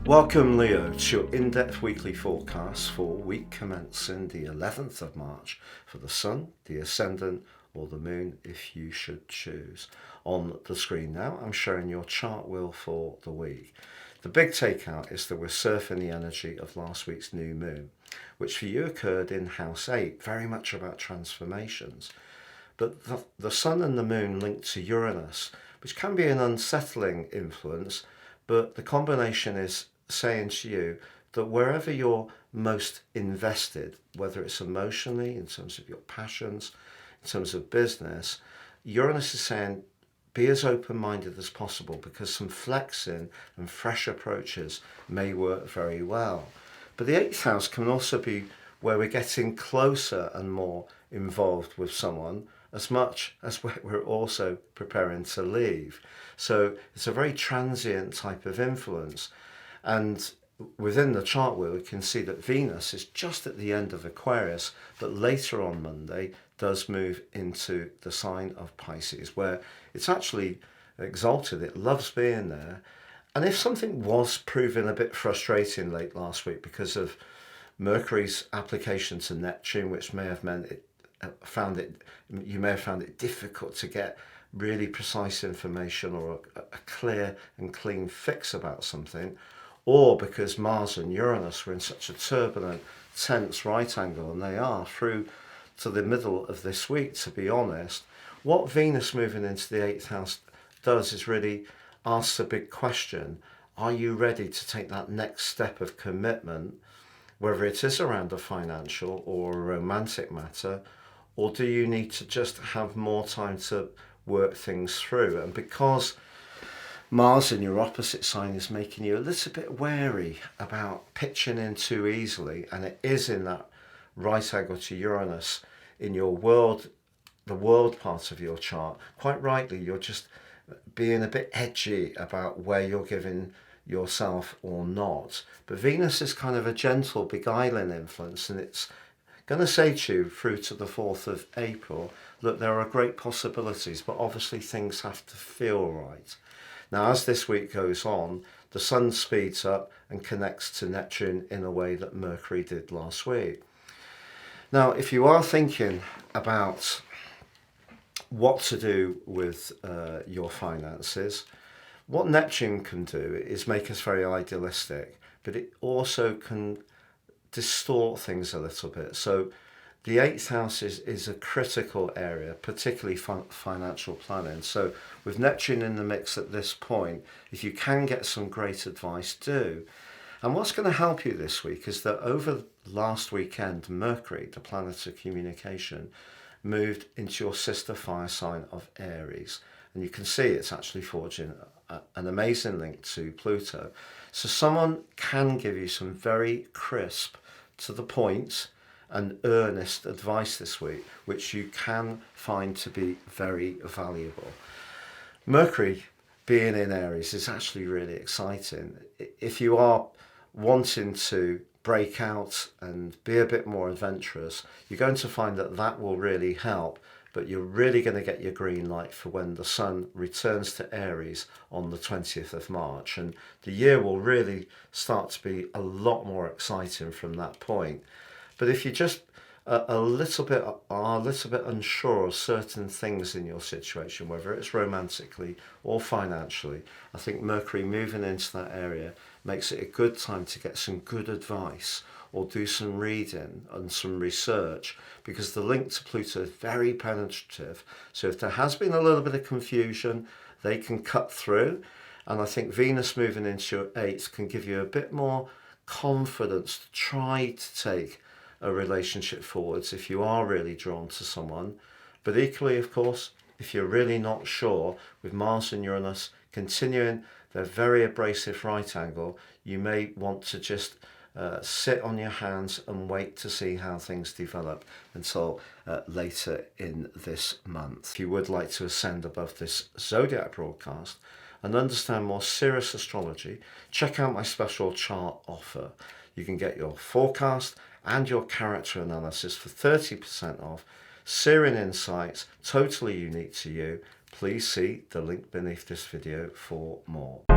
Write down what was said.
Welcome, Leo, to your in-depth weekly forecast for week commencing the 11th of March for the Sun, the Ascendant, or the Moon, if you should choose. On the screen now, I'm showing your chart wheel for the week. The big takeout is that we're surfing the energy of last week's new moon, which for you occurred in House 8, very much about transformations. But the Sun and the Moon linked to Uranus, which can be an unsettling influence, but the combination is saying to you that wherever you're most invested, whether it's emotionally, in terms of your passions, in terms of business, Uranus is saying be as open-minded as possible because some flexing and fresh approaches may work very well. But the 8th house can also be where we're getting closer and more involved with someone as much as we're also preparing to leave. So it's a very transient type of influence. And within the chart wheel, we can see that Venus is just at the end of Aquarius, but later on Monday does move into the sign of Pisces, where it's actually exalted. It loves being there. And if something was proving a bit frustrating late last week because of Mercury's application to Neptune, which may have meant you may have found it difficult to get really precise information or a clear and clean fix about something, or because Mars and Uranus were in such a turbulent, tense right angle, and they are through to the middle of this week, to be honest, what Venus moving into the 8th house does is really ask the big question: are you ready to take that next step of commitment, whether it is around a financial or a romantic matter, or do you need to just have more time to work things through? And because Mars in your opposite sign is making you a little bit wary about pitching in too easily, and it is in that right angle to Uranus in your world, the world part of your chart, quite rightly, you're just being a bit edgy about where you're giving yourself or not. But Venus is kind of a gentle, beguiling influence, and it's going to say to you through to the 4th of April, look, there are great possibilities, but obviously things have to feel right. Now, as this week goes on, the Sun speeds up and connects to Neptune in a way that Mercury did last week. Now, if you are thinking about what to do with your finances, what Neptune can do is make us very idealistic, but it also can distort things a little bit. So the 8th house is a critical area, particularly financial planning. So with Neptune in the mix at this point, if you can get some great advice, do. And what's going to help you this week is that over last weekend, Mercury, the planet of communication, moved into your sister fire sign of Aries. And you can see it's actually forging an amazing link to Pluto. So someone can give you some very crisp, to the point, and earnest advice this week, which you can find to be very valuable. Mercury being in Aries is actually really exciting. If you are wanting to break out and be a bit more adventurous, you're going to find that that will really help, but you're really going to get your green light for when the Sun returns to Aries on the 20th of March. And the year will really start to be a lot more exciting from that point. But if you just are a little bit unsure of certain things in your situation, whether it's romantically or financially, I think Mercury moving into that area makes it a good time to get some good advice or do some reading and some research, because the link to Pluto is very penetrative. So if there has been a little bit of confusion, they can cut through. And I think Venus moving into your 8th can give you a bit more confidence to try to take a relationship forwards if you are really drawn to someone. But equally, of course, if you're really not sure, with Mars and Uranus continuing their very abrasive right angle, you may want to just sit on your hands and wait to see how things develop until later in this month. If you would like to ascend above this zodiac broadcast and understand more serious astrology, check out my special chart offer. You can get your forecast and your character analysis for 30% off, searing insights totally unique to you. Please see the link beneath this video for more.